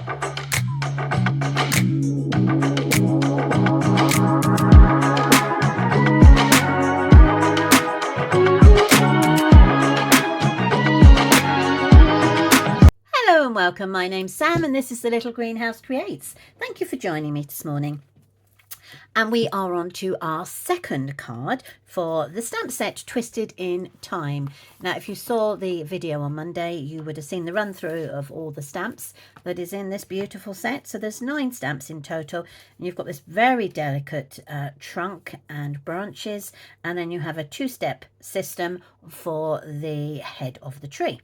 Hello and welcome. My name's Sam and this is the Little Greenhouse Creates. Thank you for joining me this morning. And we are on to our second card for the stamp set Twisted in Time. Now, if you saw the video on Monday, you would have seen the run through of all the stamps that is in this beautiful set. So there's 9 stamps in total. And you've got this very delicate trunk and branches. And then you have a 2-step system for the head of the tree.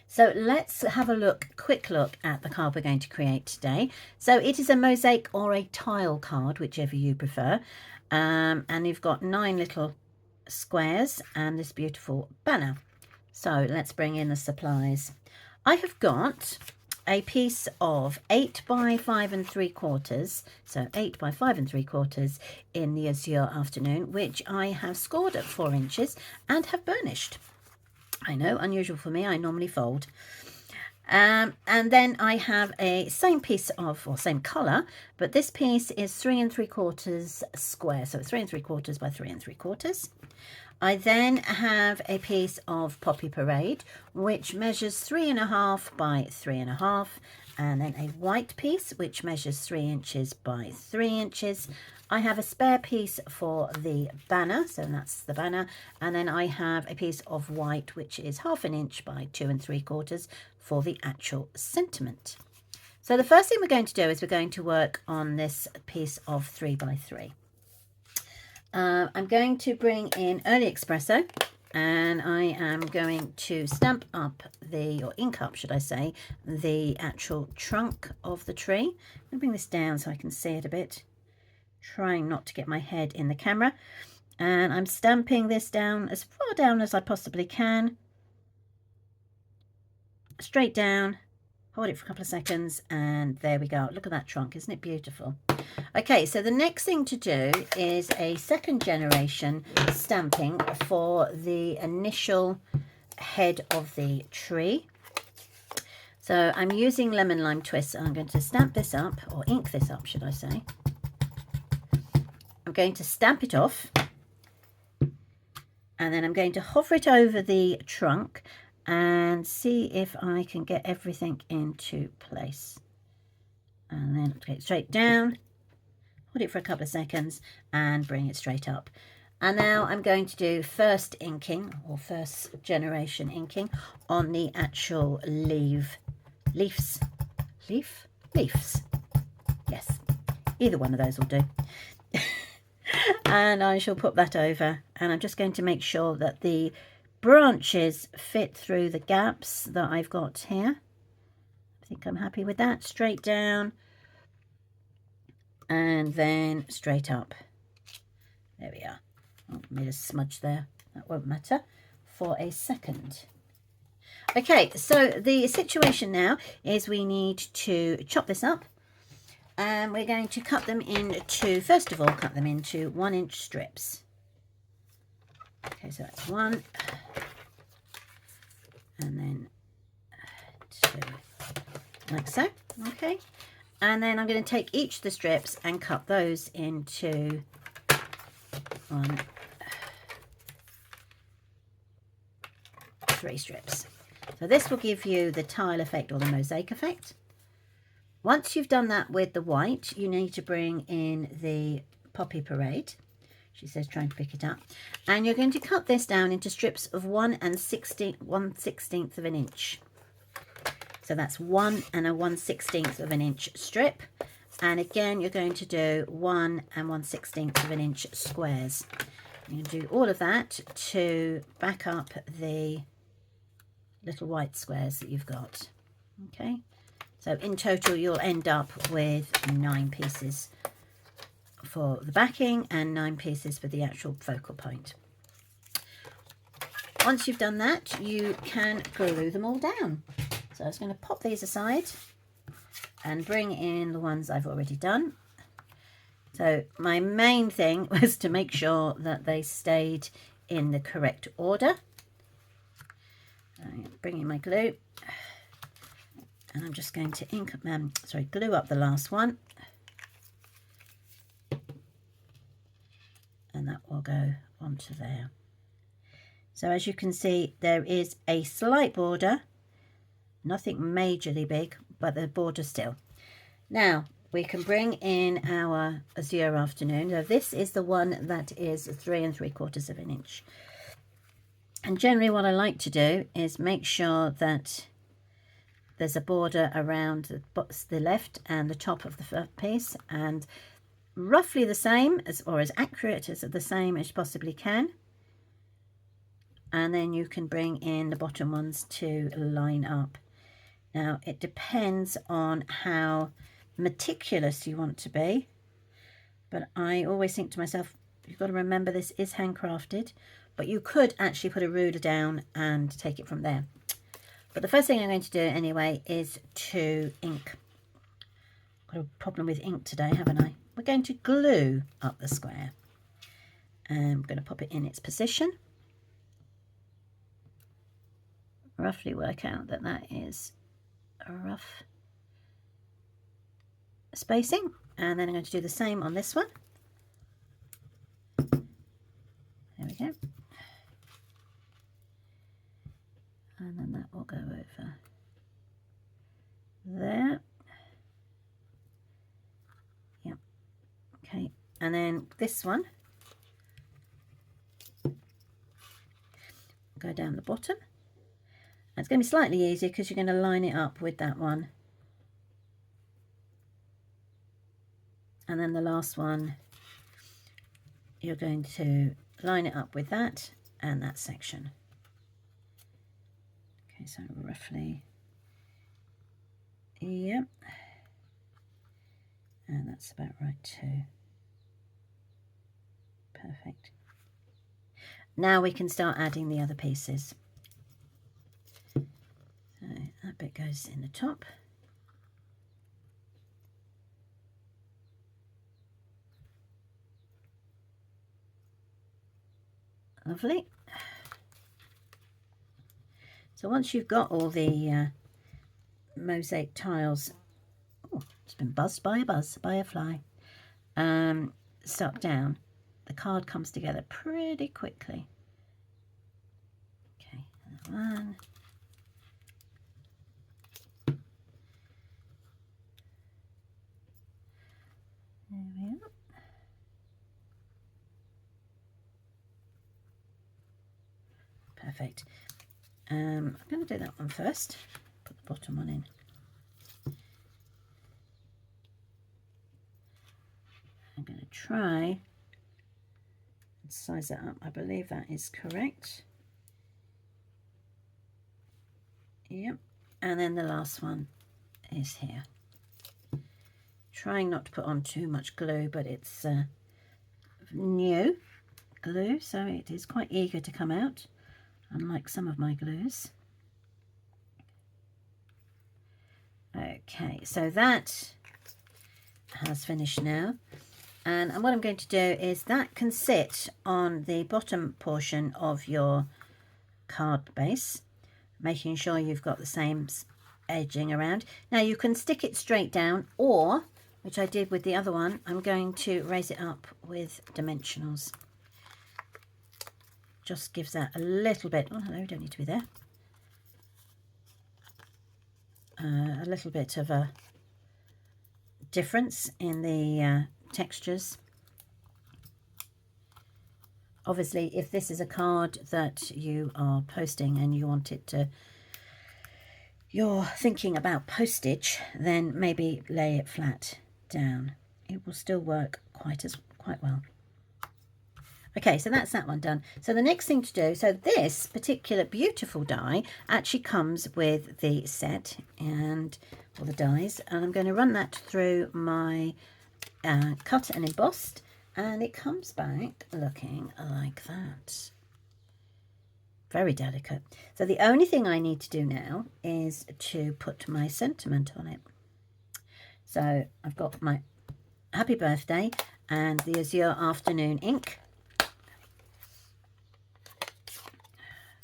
So let's have a quick look at the card we're going to create today. So it is a mosaic or a tile card, whichever you prefer. And you've got 9 little squares and this beautiful banner. So let's bring in the supplies. I have got a piece of 8 by 5 3/4. So 8 by 5 3/4 in the Azure Afternoon, which I have scored at 4 inches and have burnished. I know, unusual for me, I normally fold. And then I have a same piece of, or same colour, but this piece is 3 3/4 square. So it's 3 3/4 by 3 3/4. I then have a piece of Poppy Parade, which measures 3.5 by 3.5. And then a white piece, which measures 3 inches by 3 inches. I have a spare piece for the banner, so that's the banner. And then I have a piece of white, which is 1/2 inch by 2 3/4 for the actual sentiment. So the first thing we're going to do is we're going to work on this piece of 3 by 3. I'm going to bring in Early Espresso. And I am going to stamp up or ink up, should I say, the actual trunk of the tree. I'm going to bring this down so I can see it a bit. Trying not to get my head in the camera. And I'm stamping this down as far down as I possibly can. Straight down. Hold it for a couple of seconds. And there we go. Look at that trunk. Isn't it beautiful? Okay, so the next thing to do is a 2nd generation stamping for the initial head of the tree. So I'm using lemon lime twist. I'm going to stamp this up, or ink this up, should I say. I'm going to stamp it off. And then I'm going to hover it over the trunk and see if I can get everything into place. And then take it straight down. Hold it for a couple of seconds and bring it straight up. And now I'm going to do first inking, or 1st generation inking, on the actual leaves. Yes, either one of those will do. And I shall put that over. And I'm just going to make sure that the branches fit through the gaps that I've got here. I think I'm happy with that. Straight down. And then straight up. There we are. Oh, made a smudge there. That won't matter for a second. Okay, so the situation now is we need to chop this up. And we're going to cut them into, first of all, cut them into 1 inch strips. Okay, so that's 1. And then 2. Like so. Okay. And then I'm going to take each of the strips and cut those into 3 strips. So this will give you the tile effect or the mosaic effect. Once you've done that with the white, you need to bring in the Poppy Parade. She says trying to pick it up. And you're going to cut this down into strips of 1 1/16 of an inch. So that's 1 1/16 of an inch strip. And again, you're going to do 1 1/16 of an inch squares. You do all of that to back up the little white squares that you've got. Okay, so in total, you'll end up with 9 pieces for the backing and 9 pieces for the actual focal point. Once you've done that, you can glue them all down. So I was going to pop these aside and bring in the ones I've already done. So my main thing was to make sure that they stayed in the correct order. Bring in my glue. And I'm just going to glue up the last one. And that will go onto there. So as you can see, there is a slight border, nothing majorly big, but the border still. Now we can bring in our Azure Afternoon. Now this is the one that is 3 3/4 of an inch. And generally what I like to do is make sure that there's a border around the left and the top of the piece, and roughly the same as, or as accurate as the same as you possibly can. And then you can bring in the bottom ones to line up. Now it depends on how meticulous you want to be, but I always think to myself, you've got to remember this is handcrafted, but you could actually put a ruler down and take it from there. But the first thing I'm going to do anyway is to ink. Got a problem with ink today, haven't I? We're going to glue up the square. And I'm going to pop it in its position. Roughly work out that that is a rough spacing. And then I'm going to do the same on this one. There we go. And then that will go over there. Yep. Okay. And then this one, go down the bottom. And it's going to be slightly easier because you're going to line it up with that one. And then the last one, you're going to line it up with that and that section. Okay, so roughly, yep. And that's about right too. Perfect. Now we can start adding the other pieces. So that bit goes in the top. Lovely. So once you've got all the mosaic tiles, oh, it's been buzzed by a fly, stuck down, the card comes together pretty quickly. Okay, one. There we are. Perfect. I'm going to do that one first. Put the bottom one in. I'm going to try and size that up. I believe that is correct. Yep. And then the last one is here. Trying not to put on too much glue, but it's new glue, so it is quite eager to come out, unlike some of my glues. Okay, so that has finished now. And what I'm going to do is that can sit on the bottom portion of your card base, making sure you've got the same edging around. Now you can stick it straight down, or, which I did with the other one, I'm going to raise it up with dimensionals. Just gives that a little bit, oh hello, don't need to be there. A little bit of a difference in the textures. Obviously, if this is a card that you are posting and you want it to, you're thinking about postage, then maybe lay it flat down. It will still work quite well. Okay, so that's that one done. So the next thing to do, so this particular beautiful die actually comes with the set and all the dies, and I'm going to run that through my cut and embossed, and it comes back looking like that. Very delicate. So the only thing I need to do now is to put my sentiment on it. So I've got my happy birthday and the Azure Afternoon ink.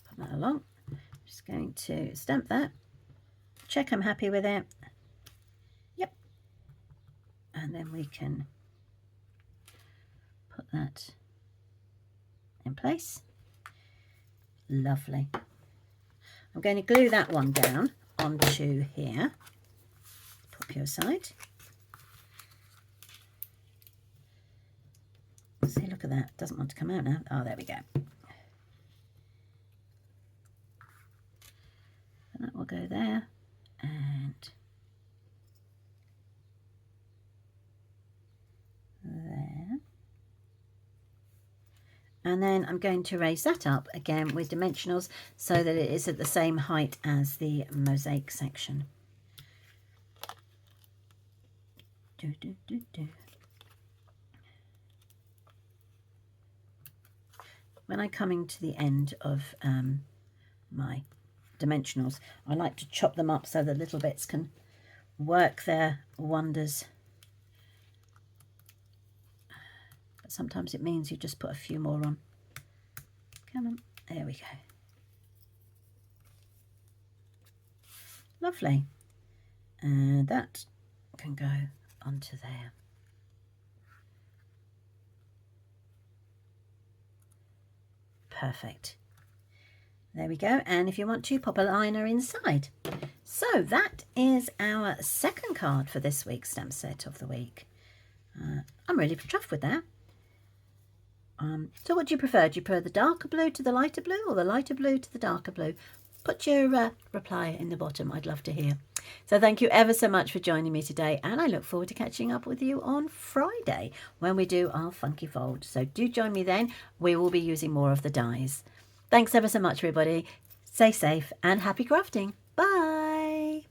Put that along. Just going to stamp that. check I'm happy with it. Yep. And then we can put that in place. Lovely. I'm going to glue that one down onto here. Pop you aside. See, look at that. Doesn't want to come out now. Oh, there we go. And that will go there. And there. And then I'm going to raise that up again with dimensionals so that it is at the same height as the mosaic section. Do, do, do, do. When I'm coming to the end of my dimensionals, I like to chop them up so the little bits can work their wonders. But sometimes it means you just put a few more on. Come on, there we go. Lovely. And that can go onto there. Perfect. There we go. And if you want to, pop a liner inside. So that is our second card for this week's stamp set of the week. I'm really chuffed with that. So what do you prefer? Do you prefer the darker blue to the lighter blue, or the lighter blue to the darker blue? Put your reply in the bottom. I'd love to hear. So thank you ever so much for joining me today, and I look forward to catching up with you on Friday when we do our funky fold. So do join me then. We will be using more of the dies. Thanks ever so much, everybody. Stay safe and happy crafting. Bye.